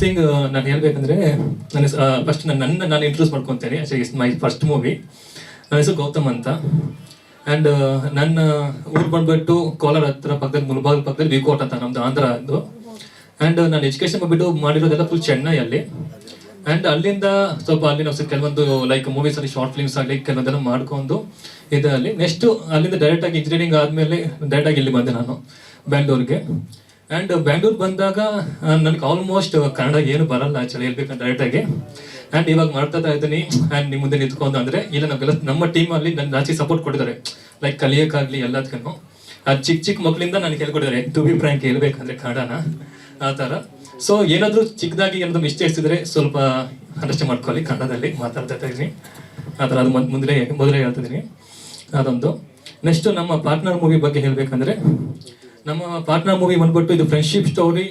Thing ನಾನು ಹೇಳ್ಬೇಕಂದ್ರೆ ನಾನು ಫಸ್ಟ್ ನಾನು ಇಂಟ್ರೊಡ್ಯೂಸ್ ಮಾಡ್ಕೊತೇನೆ. It's my first movie. ನನ್ನ ಹೆಸರು ಗೌತಮ್ ಅಂತ. ಆ್ಯಂಡ್ ನನ್ನ ಊರು ಬಂದ್ಬಿಟ್ಟು ಕೋಲಾರ ಹತ್ರ ಪಕ್ಕದಲ್ಲಿ ಮುಳಬಾಗ ಪಕ್ಕದಲ್ಲಿ ವಿಕೋಟ್ ಅಂತ ನಮ್ದು ಆಂಧ್ರ ಅದು. ಆ್ಯಂಡ್ ನಾನು ಎಜುಕೇಶನ್ ಬಂದ್ಬಿಟ್ಟು ಮಾಡಿರೋದೆಲ್ಲ ಫುಲ್ ಚೆನ್ನೈಯಲ್ಲಿ. ಆ್ಯಂಡ್ ಅಲ್ಲಿಂದ ಸ್ವಲ್ಪ ಅಲ್ಲಿ ನಾವು ಕೆಲವೊಂದು ಲೈಕ್ ಮೂವೀಸ್ ಅಲ್ಲಿ ಶಾರ್ಟ್ ಫಿಲ್ಮ್ಸ್ ಆಗಲಿ ಕೆಲವೊಂದೆಲ್ಲ ಮಾಡ್ಕೊಂಡು ಇದರಲ್ಲಿ ನೆಕ್ಸ್ಟ್ ಅಲ್ಲಿಂದ ಡೈರೆಕ್ಟಾಗಿ ಇಂಜಿನಿಯರಿಂಗ್ ಆದಮೇಲೆ ಡೈರೆಕ್ಟಾಗಿ ಇಲ್ಲಿ ಬಂದೆ ನಾನು ಬ್ಯಾಂಗ್ಳೂರಿಗೆ. ಆ್ಯಂಡ್ ಬ್ಯಾಂಗ್ಳೂರ್ ಬಂದಾಗ ನನಗೆ ಆಲ್ಮೋಸ್ಟ್ ಕನ್ನಡ ಏನು ಬರಲ್ಲ ಆ್ಯಕ್ಚುಲಿ ಹೇಳ್ಬೇಕಂದ್ರೆ ಡೈರೆಕ್ಟಾಗಿ. ಆ್ಯಂಡ್ ಇವಾಗ ಮಾಡ್ತಾ ಇದ್ದೀನಿ. ಆ್ಯಂಡ್ ನಿಮ್ಮ ಮುಂದೆ ನಿಂತ್ಕೊಂಡು ಅಂದರೆ ಇಲ್ಲ ನಮಗೆಲ್ಲ ನಮ್ಮ ಟೀಮಲ್ಲಿ ನನ್ನ ಜಾಸ್ತಿ ಸಪೋರ್ಟ್ ಕೊಟ್ಟಿದ್ದಾರೆ, ಲೈಕ್ ಕಲಿಯೋಕ್ಕಾಗಲಿ ಎಲ್ಲದಕ್ಕೂ. ಅದು ಚಿಕ್ಕ ಮಕ್ಕಳಿಂದ ನನಗೆ ಹೇಳ್ಕೊಟ್ಟಿದ್ದಾರೆ ಟು ಬಿ ಫ್ರ್ಯಾಂಕ್ ಹೇಳ್ಬೇಕಂದ್ರೆ ಕನ್ನಡನ ಆ ಥರ. ಸೊ ಏನಾದರೂ ಚಿಕ್ಕದಾಗಿ ಏನಾದರೂ ಮಿಸ್ಟೇಕ್ಸ್ ಇದ್ದರೆ ಸ್ವಲ್ಪ ಅಂಡರ್ಸ್ಟ್ಯಾಂಡ್ ಮಾಡ್ಕೊಳ್ಳಿ, ಕನ್ನಡದಲ್ಲಿ ಮಾತಾಡ್ತಾ ಇದ್ದೀನಿ ಆ ಥರ. ಅದು ಮೊದಲೇ ಹೇಳ್ತಿದ್ದೀನಿ ಅದೊಂದು. ನೆಕ್ಸ್ಟು ನಮ್ಮ ಪಾರ್ಟ್ನರ್ ಮೂವಿ ಬಗ್ಗೆ ಹೇಳಬೇಕಂದ್ರೆ, ನಮ್ಮ ಪಾರ್ಟ್ನರ್ ಮೂವಿ ಬಂದ್ಬಿಟ್ಟು ಇದು ಫ್ರೆಂಡ್ಶಿಪ್ ಸ್ಟೋರಿ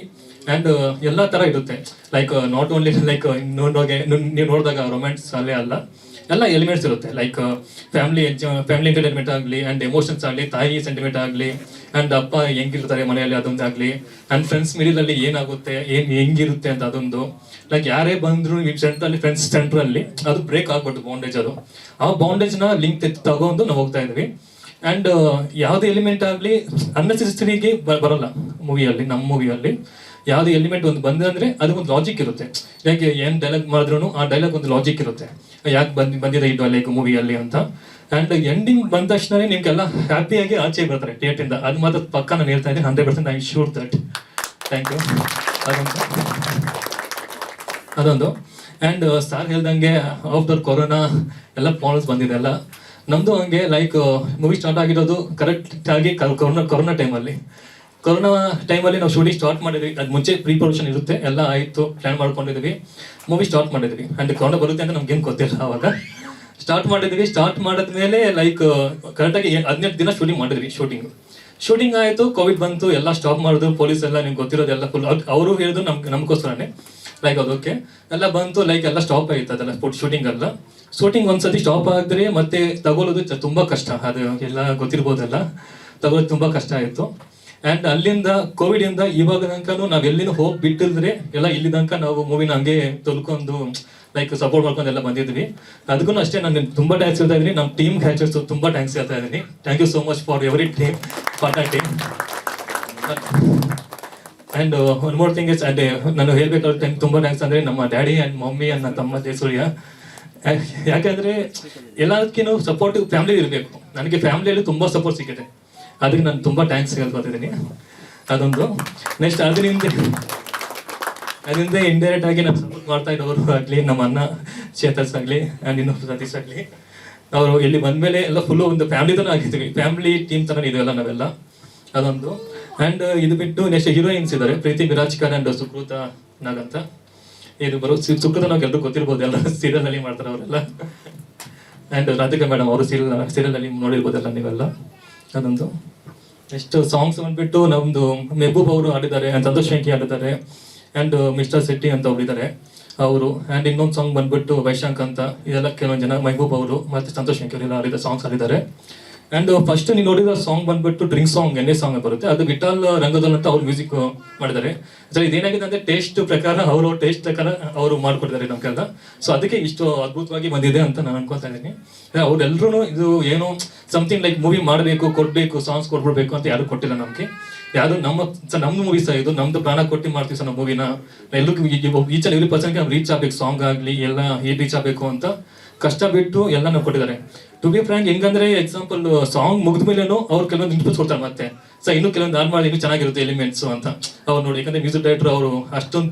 ಆ್ಯಂಡ್ ಎಲ್ಲ ಥರ ಇರುತ್ತೆ. ಲೈಕ್ ನಾಟ್ ಓನ್ಲಿ ಲೈಕ್ ನೀವು ನೋಡಿದಾಗ ರೊಮ್ಯಾನ್ಸ್ ಅಲ್ಲೇ ಅಲ್ಲ, ಎಲ್ಲ ಎಲಿಮೆಂಟ್ಸ್ ಇರುತ್ತೆ. ಲೈಕ್ ಫ್ಯಾಮಿಲಿ ಎಂಟರ್ಟೈನ್ಮೆಂಟ್ ಆಗಲಿ ಆ್ಯಂಡ್ ಎಮೋಷನ್ಸ್ ಆಗಲಿ, ತಾಯಿ ಸೆಂಟಿಮೆಂಟ್ ಆಗಲಿ ಆ್ಯಂಡ್ ಅಪ್ಪ ಹೆಂಗಿರ್ತಾರೆ ಮನೆಯಲ್ಲಿ ಅದೊಂದಾಗಲಿ, ಆ್ಯಂಡ್ ಫ್ರೆಂಡ್ಸ್ ಮಿಡಿಲಲ್ಲಿ ಏನಾಗುತ್ತೆ ಹೆಂಗಿರುತ್ತೆ ಅಂತ ಅದೊಂದು. ಲೈಕ್ ಯಾರೇ ಬಂದರೂ ನಿಮ್ಮ ಸೆಂಟ್ರಲ್ಲಿ ಫ್ರೆಂಡ್ಸ್ ಸೆಂಟ್ರಲ್ಲಿ ಅದು ಬ್ರೇಕ್ ಆಗ್ಬಿಟ್ಟು ಬಾಂಡೇಜ್, ಅದು ಆ ಬಾಂಡೇಜ್ನ ಲಿಂಕ್ ತಗೊಂಡು ನಾವು ಹೋಗ್ತಾ ಇದ್ವಿ. ಆ್ಯಂಡ್ ಯಾವುದೇ ಎಲಿಮೆಂಟ್ ಆಗಲಿ ಅನ್ನೆಸೆಸರಿಗೆ ಬರಲ್ಲ ಮೂವಿಯಲ್ಲಿ. ನಮ್ಮ ಮೂವಿಯಲ್ಲಿ ಯಾವುದೇ ಎಲಿಮೆಂಟ್ ಒಂದು ಬಂದಂದ್ರೆ ಅದಕ್ಕೊಂದು ಲಾಜಿಕ್ ಇರುತ್ತೆ. ಯಾಕೆ ಏನು ಡೈಲಾಗ್ ಮಾಡಿದ್ರು ಆ ಡೈಲಾಗ್ ಒಂದು ಲಾಜಿಕ್ ಇರುತ್ತೆ, ಯಾಕೆ ಬಂದಿದೆ ಈ ಡೈಲಾಗ್ ಮೂವಿಯಲ್ಲಿ ಅಂತ. ಆ್ಯಂಡ್ ಎಂಡಿಂಗ್ ಬಂದ ತಕ್ಷಣ ನಿಮ್ಗೆಲ್ಲ ಹ್ಯಾಪಿಯಾಗಿ ಆಚೆ ಬರ್ತಾರೆ ಥಿಯೇಟ್ರಿಂದ. ಅದು ಮಾತ್ರ ಪಕ್ಕ ನಾನು ಹೇಳ್ತಾ ಇದ್ದೀನಿ, 100% I sure that. Thank you. ಅದೊಂದು. ಆ್ಯಂಡ್ ಸಾರ್ ಹೇಳ್ದಂಗೆ ಆಫ್ಟರ್ ಕೊರೋನಾ ಎಲ್ಲ ಪ್ರಾಬ್ಲಮ್ಸ್ ಬಂದಿದೆ ಎಲ್ಲ. ನಮ್ಮದು ಹಂಗೆ ಲೈಕ್ ಮೂವಿ ಸ್ಟಾರ್ಟ್ ಆಗಿರೋದು ಕರೆಕ್ಟಾಗಿ ಕೊರೋನಾ ಟೈಮಲ್ಲಿ ನಾವು ಶೂಟಿಂಗ್ ಸ್ಟಾರ್ಟ್ ಮಾಡಿದ್ವಿ. ಅದು ಮುಂಚೆ ಪ್ರೀ ಪ್ರೊಡಕ್ಷನ್ ಇರುತ್ತೆ, ಎಲ್ಲ ಆಯಿತು, ಪ್ಲ್ಯಾನ್ ಮಾಡ್ಕೊಂಡಿದ್ವಿ, ಮೂವಿ ಸ್ಟಾರ್ಟ್ ಮಾಡಿದ್ವಿ. ಆ್ಯಂಡ್ ಕೊರೋನಾ ಬರುತ್ತೆ ಅಂತ ನಮ್ಗೇನು ಗೊತ್ತಿಲ್ಲ ಆವಾಗ. ಸ್ಟಾರ್ಟ್ ಮಾಡಿದ್ಮೇಲೆ ಲೈಕ್ ಕರೆಕ್ಟಾಗಿ 17 ದಿನ ಶೂಟಿಂಗ್ ಮಾಡಿದ್ವಿ. ಶೂಟಿಂಗ್ ಆಯಿತು, ಕೋವಿಡ್ ಬಂತು, ಎಲ್ಲ ಸ್ಟಾಪ್ ಮಾಡಿದ್ರು. ಪೊಲೀಸ್ ಎಲ್ಲ ನಿಮ್ಗೆ ಗೊತ್ತಿರೋದೆಲ್ಲ ಫುಲ್ ಅವರು ಹೇಳಿದ್ರು ನಮಗೋಸ್ಕರನೇ ಲೈಕ್ ಅದಕ್ಕೆ ಎಲ್ಲ ಬಂತು. ಲೈಕ್ ಎಲ್ಲ ಸ್ಟಾಪ್ ಆಯಿತು ಅದೆಲ್ಲ ಶೂಟಿಂಗ್ ಒಂದ್ಸತಿ ಸ್ಟಾಪ್ ಆಗಿದ್ರೆ ಮತ್ತೆ ತಗೊಳ್ಳೋದು ತುಂಬ ಕಷ್ಟ. ಅದು ಎಲ್ಲ ಗೊತ್ತಿರ್ಬೋದೆಲ್ಲ, ತಗೊಳ್ಳೋದು ತುಂಬ ಕಷ್ಟ ಆಯಿತು. ಆ್ಯಂಡ್ ಅಲ್ಲಿಂದ ಕೋವಿಡಿಂದ ಇವಾಗ ತನಕ ನಾವು ಎಲ್ಲಿನೂ ಹೋಗಿ ಬಿಟ್ಟಿದ್ರೆ ಎಲ್ಲ ಇಲ್ಲಿ ತನಕ ನಾವು ಮೂವಿನ ಹಂಗೆ ತೊಳ್ಕೊಂಡು ಲೈಕ್ ಸಪೋರ್ಟ್ ಮಾಡ್ಕೊಂಡು ಎಲ್ಲ ಬಂದಿದ್ವಿ. ಅದಕ್ಕೂ ಅಷ್ಟೇ ನಾನು ತುಂಬ ಥ್ಯಾಂಕ್ಸ್ ಹೇಳ್ತಾ ಇದ್ದೀನಿ. ನಮ್ಮ ಟೀಮ್ ಹ್ಯಾಚರ್ಸ್ ತುಂಬ ಥ್ಯಾಂಕ್ಸ್ ಹೇಳ್ತಾ ಇದ್ದೀನಿ. Thank you so much for every team, partner team. And one more thing is ಅದೇ ನಾನು ಹೇಳ್ಬೇಕಾದ್ರೆ ತುಂಬ ಥ್ಯಾಂಕ್ಸ್ ಅಂದರೆ ನಮ್ಮ ಡ್ಯಾಡಿ ಆ್ಯಂಡ್ ಮಮ್ಮಿ ಆ್ಯಂಡ್ ನನ್ನ ತಮ್ಮ ಜಯಸೂರ್ಯ. ಯಾಕೆಂದರೆ ಎಲ್ಲದಕ್ಕಿಂತ ಸಪೋರ್ಟಿವ್ ಫ್ಯಾಮಿಲಿ ಇರಬೇಕು. ನನಗೆ ಫ್ಯಾಮಿಲಿಯಲ್ಲಿ ತುಂಬ ಸಪೋರ್ಟ್ ಸಿಕ್ಕಿದೆ, ಅದಕ್ಕೆ ನಾನು ತುಂಬ ಥ್ಯಾಂಕ್ಸ್ ಹೇಳ್ಕೊತಿದ್ದೀನಿ. ಅದೊಂದು. ನೆಕ್ಸ್ಟ್ ಅದರಿಂದ ಇಂಡೈರೆಕ್ಟ್ ಆಗಿ ನಾನು ಸಪೋರ್ಟ್ ಮಾಡ್ತಾ ಇದ್ದವರು ಆಗಲಿ, ನಮ್ಮ ಅಣ್ಣ ಚೇತರ್ಸ್ ಆಗಲಿ ಆ್ಯಂಡ್ ಇನ್ನೊಂದು ಸತೀಶ್ ಆಗಲಿ, ಅವರು ಇಲ್ಲಿ ಬಂದಮೇಲೆ ಎಲ್ಲ ಫುಲ್ಲು ಒಂದು ಫ್ಯಾಮಿಲಿ ಥರ ಆಗಿದ್ದೀವಿ, ಫ್ಯಾಮಿಲಿ ಟೀಮ್ ಥರ ಇದೆಲ್ಲ ನಾವೆಲ್ಲ. ಅದೊಂದು. ಆ್ಯಂಡ್ ಇದು ಬಿಟ್ಟು ನೆಕ್ಸ್ಟ್ ಹೀರೋಯಿನ್ಸ್ ಇದ್ದಾರೆ, ಪ್ರೀತಿ ವಿರಾಜ್ಕರ್ ಆ್ಯಂಡ್ ಸುಕೃತ ನಾಗ್ ಅಂತ. ಇದು ಸುಕೃತ ನಾವು ಎಲ್ಲರೂ ಗೊತ್ತಿರ್ಬೋದು, ಎಲ್ಲ ಸೀರಿಯಲಲ್ಲಿ ಮಾಡ್ತಾರೆ ಅವರೆಲ್ಲ. ಆ್ಯಂಡ್ ರಾಧಿಕಾ ಮೇಡಮ್ ಅವರು ಸೀರಿಯಲಲ್ಲಿ ನೋಡಿರ್ಬೋದಲ್ಲ ನೀವೆಲ್ಲ. ಅದೊಂದು. ನೆಕ್ಸ್ಟ್ ಸಾಂಗ್ಸ್ ಬಂದ್ಬಿಟ್ಟು ನಮ್ಮದು ಮೆಹಬೂಬ್ ಅವರು ಆಡಿದ್ದಾರೆ, ಆ್ಯಂಡ್ ಸಂತೋಷ್ ಶೆಂಕಿ ಆಡಿದ್ದಾರೆ, ಆ್ಯಂಡ್ ಮಿಸ್ಟರ್ ಶೆಟ್ಟಿ ಅಂತ ಒಬ್ರು ಇದ್ದಾರೆ ಅವರು. ಆ್ಯಂಡ್ ಇನ್ನೊಂದು ಸಾಂಗ್ ಬಂದ್ಬಿಟ್ಟು ವೈಶಾಂಕ್ ಅಂತ. ಇದೆಲ್ಲ ಕೆಲವೊಂದು ಜನ ಮೆಹಬೂಬ್ ಅವರು ಮತ್ತು ಸಂತೋಷ್ ಶೆಂಕಿ ಅವರೆಲ್ಲ ಆಡಿದ ಸಾಂಗ್ಸ್ ಆಡಿದ್ದಾರೆ. ಆ್ಯಂಡ್ ಫಸ್ಟ್ ನೀವು ನೋಡಿದ ಸಾಂಗ್ ಬಂದ್ಬಿಟ್ಟು ಡ್ರಿಂಕ್ ಸಾಂಗ್, ಎಣ್ಣೆ ಸಾಂಗ್ ಬರುತ್ತೆ, ಅದು ವಿಠಲ್ ರಂಗದೋಲ್ ಅಂತ ಅವ್ರು ಮ್ಯೂಸಿಕ್ ಮಾಡಿದ್ದಾರೆ. ಸರ್ ಇದೇನಾಗಿದೆ ಅಂದರೆ ಟೇಸ್ಟ್ ಪ್ರಕಾರ ಅವರು ಮಾಡ್ಕೊಟ್ಟಿದ್ದಾರೆ ನಮಗೆಲ್ಲ. ಸೊ ಅದಕ್ಕೆ ಇಷ್ಟು ಅದ್ಭುತವಾಗಿ ಬಂದಿದೆ ಅಂತ ನಾನು ಅನ್ಕೊತಾ ಇದ್ದೀನಿ. ಅವರೆಲ್ಲರೂ ಇದು ಏನೋ ಸಮಥಿಂಗ್ ಲೈಕ್ ಮೂವಿ ಮಾಡಬೇಕು, ಕೊಡಬೇಕು, ಸಾಂಗ್ಸ್ ಕೊಡ್ಬಿಡ್ಬೇಕು ಅಂತ ಯಾರು ಕೊಟ್ಟಿಲ್ಲ ನಮಗೆ. ಯಾವುದು ನಮ್ಮದು ಮೂವಿ ಸಹ ಇದು, ನಮ್ದು ಪ್ರಾಣ ಕೊಟ್ಟು ಮಾಡ್ತೀವಿ ಸರ್ ನಾವು ಮೂವಿನ. ಎಲ್ಲರಿಗೂ ಈಚ್ ಆ್ಯಂಡ್ ಎವ್ರಿ ಪರ್ಸನ್ಗೆ ನಾವು ರೀಚ್ ಆಗಬೇಕು, ಸಾಂಗ್ ಆಗಲಿ ಎಲ್ಲ ರೀಚ್ ಆಗಬೇಕು ಅಂತ ಕಷ್ಟ ಬಿಟ್ಟು ಎಲ್ಲ ನಾವು ಕೊಟ್ಟಿದ್ದಾರೆ. ಟು ಬಿ ಫ್ರ್ಯಾಂಕ್ ಹೆಂಗಂದ್ರೆ ಎಕ್ಸಾಂಪಲ್ ಸಾಂಗ್ ಮುಗಿದ ಮೇಲೇನು ಅವ್ರು ಕೆಲವೊಂದು ಇನ್ಪುಟ್ಸ್ ಕೊಡ್ತಾರೆ ಮತ್ತೆ. ಸೊ ಇನ್ನೂ ಕೆಲವೊಂದು ಆಡ್ ಮಾಡಿ ಇನ್ನೂ ಚೆನ್ನಾಗಿರುತ್ತೆ ಎಲಿಮೆಂಟ್ಸ್ ಅಂತ ಅವ್ರು ನೋಡಿ. ಯಾಕಂದ್ರೆ ಮ್ಯೂಸಿಕ್ ಡೈರೆಕ್ಟರ್ ಅವರು ಅಷ್ಟೊಂದು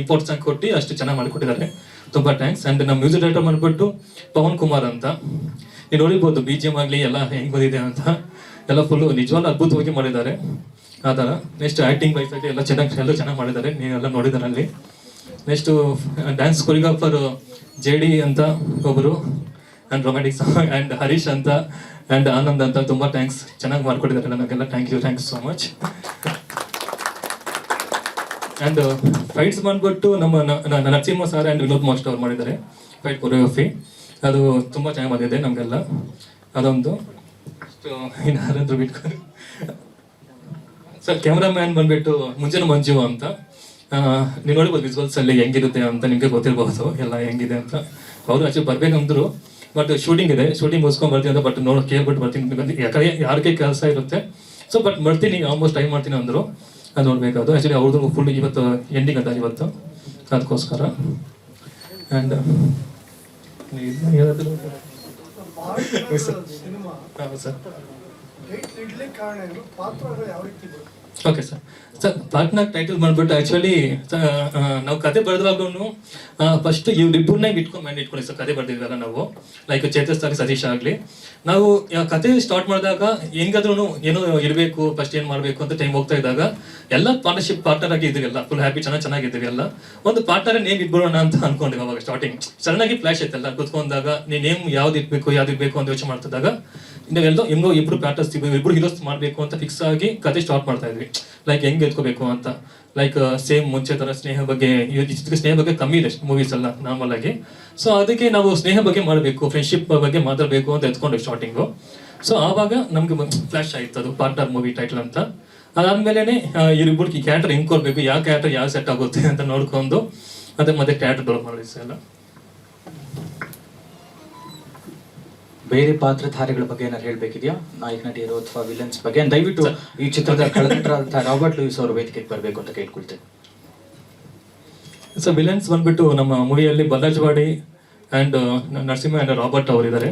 ಇಂಪಾರ್ಟೆನ್ಸ್ ಕೊಟ್ಟು ಅಷ್ಟು ಚೆನ್ನಾಗಿ ಮಾಡಿಕೊಟ್ಟಿದ್ದಾರೆ. ತುಂಬ ಥ್ಯಾಂಕ್ಸ್. ಆ್ಯಂಡ್ ನಮ್ಮ ಮ್ಯೂಸಿಕ್ ಡೈರೆಕ್ಟರ್ ಬಂದ್ಬಿಟ್ಟು ಪವನ್ ಕುಮಾರ್ ಅಂತ. ನೀವು ನೋಡಿರ್ಬೋದು BGM ಆಗಲಿ ಎಲ್ಲ ಹೆಂಗೆ ಬಂದಿದೆ ಅಂತ, ಎಲ್ಲ ಫುಲ್ಲು ನಿಜವಾಗ್ಲೂ ಅದ್ಭುತವಾಗಿ ಮಾಡಿದ್ದಾರೆ ಆ ಥರ. ನೆಕ್ಸ್ಟ್ ಆ್ಯಕ್ಟಿಂಗ್ ವೈಸ್ ಆಗಿ ಎಲ್ಲ ಚೆನ್ನಾಗಿ ಮಾಡಿದ್ದಾರೆ, ನೀವೆಲ್ಲ ನೋಡಿದ್ದಾರೆ ಅಲ್ಲಿ. ನೆಕ್ಸ್ಟು ಡ್ಯಾನ್ಸ್ ಕೊರಿಯೋಗ್ರಾಫರ್ JD ಅಂತ ಒಬ್ಬರು, and romantic song and Harish ಅಂತ ಆ್ಯಂಡ್ ಆನಂದ್ ಅಂತ. ತುಂಬ ಥ್ಯಾಂಕ್ಸ್, ಚೆನ್ನಾಗಿ ಮಾಡ್ಕೊಟ್ಟಿದ್ದಾರೆ ನಮಗೆಲ್ಲ. Thank you so much. And fights ಬಂದ್ಬಿಟ್ಟು ನಮ್ಮ Narasimha sir and Vinod master ಅವ್ರು ಮಾಡಿದ್ದಾರೆ ಫೈಟ್ ಕೊರಿಯೋಗ್ರಫಿ. ಅದು ತುಂಬ ಚೆನ್ನಾಗಿ ಬಂದಿದೆ ನಮಗೆಲ್ಲ. ಅದೊಂದು. ಇನ್ನಾರಾದ್ರೂ ಬಿಟ್ಕೊಂಡು ಸರ್ ಕ್ಯಾಮ್ರಾಮ್ಯಾನ್ ಬಂದ್ಬಿಟ್ಟು ಮುಂಜಾನೆ ಮಂಜು ಅಂತ. ನೀವು ನೋಡ್ಬೋದು ವಿಜುವಲ್ಸ್ ಅಲ್ಲಿ ಹೆಂಗಿರುತ್ತೆ ಅಂತ ನಿಮಗೆ ಗೊತ್ತಿರಬಹುದು ಎಲ್ಲ ಹೆಂಗಿದೆ ಅಂತ. ಅವರು ಆಕ್ಚುಲಿ ಬರ್ಬೇಕಂದ್ರು ಬಟ್ ಶೂಟಿಂಗ್ ಇದೆ, ಶೂಟಿಂಗ್ ಮುಗಿಸ್ಕೊಂಡು ಬರ್ತೀನಿ ಅಂತ, ಬಟ್ ಕೇಳ್ಬಿಟ್ಟು ಬರ್ತೀನಿ ಯಾಕಂದ್ರೆ ಯಾರಿಗೆ ಕೆಲಸ ಇರುತ್ತೆ. ಸೊ ಬಟ್ ಬರ್ತೀನಿ, ಆಲ್ಮೋಸ್ಟ್ ಟ್ರೈ ಮಾಡ್ತೀನಿ ಅಂದರು. ಅದು ನೋಡ್ಬೇಕಾದ್ರು ಆ್ಯಕ್ಚುಲಿ ಅವ್ರದ್ದು ಫುಲ್ ಇವತ್ತು ಎಂಡಿಂಗ್ ಅಂತ ಇವತ್ತು, ಅದಕ್ಕೋಸ್ಕರ. And sir okay sir. ಪಾರ್ಟ್ನ ಟೈಟಲ್ ಮಾಡ್ಬಿಟ್ಟು ಆ್ಯಕ್ಚುಲಿ ನಾವು ಕತೆ ಬರೆದ್ವಾಗೂ ಫಸ್ಟ್ ಇವ್ರಿಬ್ಬರನ್ನ ಇಟ್ಕೊಂಡು ಸರ್ ಕತೆ ಬರ್ದಿದ್ವಲ್ಲ ನಾವು, ಲೈಕ್ ಚೇತಸ್ ಆಗಲಿ ಸತೀಶ್ ಆಗಲಿ. ನಾವು ಕತೆ ಸ್ಟಾರ್ಟ್ ಮಾಡಿದಾಗ ಹೆಂಗಾದ್ರೂ ಏನೋ ಇರಬೇಕು, ಫಸ್ಟ್ ಏನು ಮಾಡಬೇಕು ಅಂತ ಟೈಮ್ ಹೋಗ್ತಾ ಇದ್ದಾಗ ಎಲ್ಲ ಪಾರ್ಟ್ನರ್ ಆಗಿ ಇದ್ವಿ, ಎಲ್ಲ ಫುಲ್ ಹ್ಯಾಪಿ ಚೆನ್ನಾಗಿದ್ದೀವಿ ಎಲ್ಲ. ಒಂದು ಪಾರ್ಟ್ನರ್ ನೇಮ್ ಇಟ್ಬಿಡೋಣ ಅಂತ ಅನ್ಕೊಂಡಿವಿ ಅವಾಗ ಸ್ಟಾರ್ಟಿಂಗ್. ಸಡನ್ ಆಗಿ ಫ್ಲಾಶ್ ಆಯ್ತಲ್ಲ ಕುತ್ಕೊಂಡಾಗ, ನೇಮ್ ಯಾವ್ದು ಇರ್ಬೇಕು ಅಂತ ಯೋಚನೆ ಮಾಡ್ತಿದ್ದಾಗ ಇನ್ನೆಲ್ಲೋ ಹೆಂಗೋ ಇಬ್ರು ಪ್ಯಾಟರ್ಸ್ ಇಬ್ರು ಹೀರೋಸ್ ಮಾಡಬೇಕು ಅಂತ ಫಿಕ್ಸ್ ಆಗಿ ಕತೆ ಸ್ಟಾರ್ಟ್ ಮಾಡ್ತಾ ಇದ್ವಿ. ಲೈಕ್ ಹೆಂಗೆ ಎತ್ಕೋಬೇಕು ಅಂತ, ಲೈಕ್ ಸೇಮ್ ಮುಂಚೆ ಥರ ಸ್ನೇಹ ಬಗ್ಗೆ ಕಮ್ಮಿ ಇದೆ ಮೂವೀಸ್ ಎಲ್ಲ ನಾರ್ಮಲ್ ಆಗಿ. ಸೊ ಅದಕ್ಕೆ ನಾವು ಸ್ನೇಹ ಬಗ್ಗೆ ಮಾಡಬೇಕು, ಫ್ರೆಂಡ್ಶಿಪ್ ಬಗ್ಗೆ ಮಾತಾಡಬೇಕು ಅಂತ ಎತ್ಕೊಂಡ್ವಿ ಸ್ಟಾರ್ಟಿಂಗು. ಸೊ ಆವಾಗ ನಮ್ಗೆ ಫ್ಲಾಶ್ ಆಯ್ತು ಅದು ಪಾರ್ಟ್ನರ್ ಮೂವಿ ಟೈಟಲ್ ಅಂತ. ಅದಾದ್ಮೇಲೆ ಇವ್ರಿಬ್ಬರು ಈ ಕ್ಯಾರೆಕ್ಟರ್ ಹೆಂಗೆ ಕೊಡ್ಬೇಕು, ಯಾವ ಕ್ಯಾರೆಕ್ಟರ್ ಯಾವ ಸೆಟ್ ಆಗುತ್ತೆ ಅಂತ ನೋಡ್ಕೊಂಡು ಮತ್ತೆ ಕ್ಯಾರೆಕ್ಟರ್ ಡೆವಲಪ್ ಮಾಡಿದ್ವಿ ಸರ್ ಎಲ್ಲ. ಬೇರೆ ಪಾತ್ರಧಾರಿಗಳ ಬಗ್ಗೆ ಏನಾದ್ರು ಹೇಳ್ಬೇಕಿದ್ಯಾ, ನಾಯಕ ನಟಿಯರು ಅಥವಾ ವಿಲನ್ಸ್ ಬಗ್ಗೆ? ದಯವಿಟ್ಟು ಈ ಚಿತ್ರದ ಕಳನಟರಾದಂತಹ ರಾಬರ್ಟ್ ಲೂಯಿಸ್ ಅವರು ವೇದಿಕೆಗೆ ಬರಬೇಕು ಅಂತ ಕೇಳ್ಕೊಳ್ತೇನೆ. ಸೊ ವಿಲನ್ಸ್ ಬಂದ್ಬಿಟ್ಟು ನಮ್ಮ ಮೂವಿಯಲ್ಲಿ ಬಲ್ಲಾಜ್ವಾಡಿ ಆ್ಯಂಡ್ ನರಸಿಂಹ ಆ್ಯಂಡ್ ರಾಬರ್ಟ್ ಅವರಿದ್ದಾರೆ.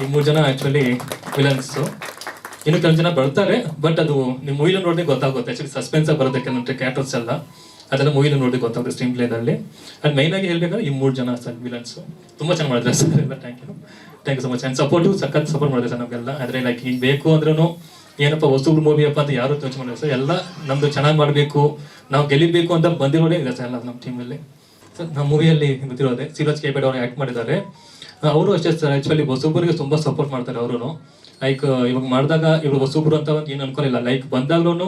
ಈ 3 ಜನ ಆ್ಯಕ್ಚುಲಿ ವಿಲನ್ಸು. ಇನ್ನು ಕೆಲವು ಜನ ಬರ್ತಾರೆ, ಬಟ್ ಅದು ನೀವು ಮೂವಿಲಿ ನೋಡಿದ್ರೆ ಗೊತ್ತಾಗುತ್ತೆ. ಆ್ಯಕ್ಚುಲಿ ಸಸ್ಪೆನ್ಸ್ ಆಗಿ ಬರುತ್ತೆ ಕೆಲವೊಂದು ಕ್ಯಾರೆಕ್ಟರ್ಸ್ ಎಲ್ಲ, ಅದೆಲ್ಲ ಮೂವಿಲಿ ನೋಡಿದ್ರೆ ಗೊತ್ತಾಗುತ್ತೆ ಸ್ಕ್ರೀನ್ ಪ್ಲೇನಲ್ಲಿ. ಅದು ಮೈನಾಗಿ ಹೇಳ್ಬೇಕಾದ್ರೆ ಈ 3 ಜನ ಸರ್ ವಿಲನ್ಸು. ತುಂಬ ಚೆನ್ನಾಗಿ ಮಾಡಿದ್ರೆ ಸರ್ ಎಲ್ಲ. Thank you so much. And ಸಖತ್ ಸಪೋರ್ಟ್ ಮಾಡಿದೆ ಸರ್ ನಮಗೆಲ್ಲ. ಆದರೆ ಲೈಕ್ ಈಗ ಬೇಕು ಅಂದ್ರೂ ಏನಪ್ಪ ಹೊಸಬ್ರು ಮೂವಿ ಅಪ್ಪ ಅಂತ ಯಾರು ಯೋಚನೆ ಮಾಡಿಲ್ಲ ಸರ್. ಎಲ್ಲ ನಮ್ದು ಚೆನ್ನಾಗಿ ಮಾಡಬೇಕು, ನಾವು ಗೆಲ್ಲಿಬೇಕು ಅಂತ ಬಂದಿರೋದೇ ಇದೆ ಸರ್ ಎಲ್ಲ ನಮ್ಮ ಟೀಮಲ್ಲಿ. ಸರ್ ನಮ್ಮ ಮೂವಿಯಲ್ಲಿ ಗೊತ್ತಿರೋದೆ ಸಿರಾಜ್ ಕೆ ಪೇಡ್ ಅವರು ಆ್ಯಕ್ಟ್ ಮಾಡಿದ್ದಾರೆ. ಅವರು ಅಷ್ಟೇ ಸರ್, ಆ್ಯಕ್ಚುಲಿ ಹೊಸೊಬ್ಬರಿಗೆ ತುಂಬ ಸಪೋರ್ಟ್ ಮಾಡ್ತಾರೆ ಅವರು. ಲೈಕ್ ಇವಾಗ ಮಾಡಿದಾಗ ಇವರು ಹೊಸೊಬ್ರು ಅಂತ ಏನು ಅನ್ಕೊಂಡಿಲ್ಲ. ಲೈಕ್ ಬಂದಾಗ್ಲೂ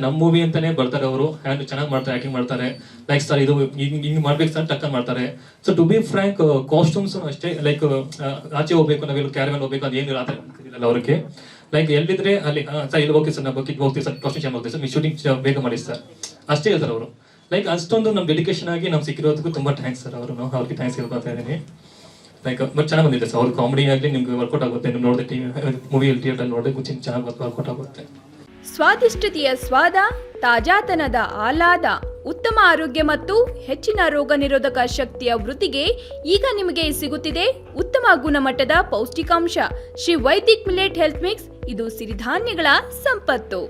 ನಮ್ಮ ಮೂವಿ ಅಂತಾನೆ ಬರ್ತಾರೆ ಅವರು. ಆ್ಯಂಡ್ ಚೆನ್ನಾಗಿ ಮಾಡ್ತಾರೆ, ಆ್ಯಕ್ಟಿಂಗ್ ಮಾಡ್ತಾರೆ. ಲೈಕ್ ಸರ್ ಇದು ಹಿಂಗೆ ಮಾಡ್ಬೇಕು ಸರ್ ಟಕ್ಕ ಮಾಡ್ತಾರೆ. So to be frank costumes ಅಷ್ಟೇ, ಲೈಕ್ ಆಚೆ ಹೋಗ್ಬೇಕು, ನಾವೆಲ್ಲ ಕ್ಯಾರವೆಲ್ ಹೋಗ್ಬೇಕು ಅದು ಏನು ಇಲ್ಲ ಅವ್ರಿಗೆ. ಲೈಕ್ ಎಲ್ಲಿದ್ರೆ ಅಲ್ಲಿ ಸರ್ ಇಲ್ಲಿ ಹೋಗ್ತೀವಿ ಸರ್, ನಾವು ಹೋಗ್ತೀವಿ ಸರ್, ಕಾಸ್ಟ್ಯೂಮ್ ಚೆನ್ನಾಗಿ ಹೋಗ್ತೀವಿ ಸರ್, ನೀವು ಶೂಟಿಂಗ್ ಬೇಗ ಮಾಡಿ ಸರ್, ಅಷ್ಟೇ ಸರ್ ಅವರು. ಲೈಕ್ ಅಷ್ಟೊಂದು ನಮ್ಮ ಡೆಡಿಕೇಶನ್ ಆಗಿ ನಮ್ಗೆ ಸಿಕ್ಕಿರೋದಕ್ಕೂ ತುಂಬ ಥ್ಯಾಂಕ್ಸ್ ಸರ್ ಅವರು. ಅವ್ರಿಗೆ ಥ್ಯಾಂಕ್ಸ್ ಹೇಳ್ಕೊತಾ ಇದ್ದೀನಿ. ಲೈಕ್ ಬಟ್ ಚೆನ್ನಾಗಿ ಬಂದಿದೆ ಸರ್ ಅವ್ರ ಕಾಮಿಡಿ ಆಗಲಿ ನಿಮ್ಗೆ ವರ್ಕೌಟ್ ಆಗುತ್ತೆ. ನೀವು ನೋಡಿದೆ ಮೂವಿಯಲ್ಲಿ ಥಿಯೇಟರ್ ನೋಡಿದ್ರೆ ಚೆನ್ನಾಗಿ ವರ್ಕೌಟ್ ಆಗುತ್ತೆ. ಸ್ವಾದಿಷ್ಟತೆಯ ಸ್ವಾದ, ತಾಜಾತನದ ಆಹ್ಲಾದ, ಉತ್ತಮ ಆರೋಗ್ಯ ಮತ್ತು ಹೆಚ್ಚಿನ ರೋಗ ನಿರೋಧಕ ಶಕ್ತಿಯ ವೃದ್ಧಿಗೆ ಈಗ ನಿಮಗೆ ಸಿಗುತ್ತಿದೆ ಉತ್ತಮ ಗುಣಮಟ್ಟದ ಪೌಷ್ಟಿಕಾಂಶ Shri Vaidik millet health mix. ಇದು ಸಿರಿಧಾನ್ಯಗಳ ಸಂಪತ್ತು.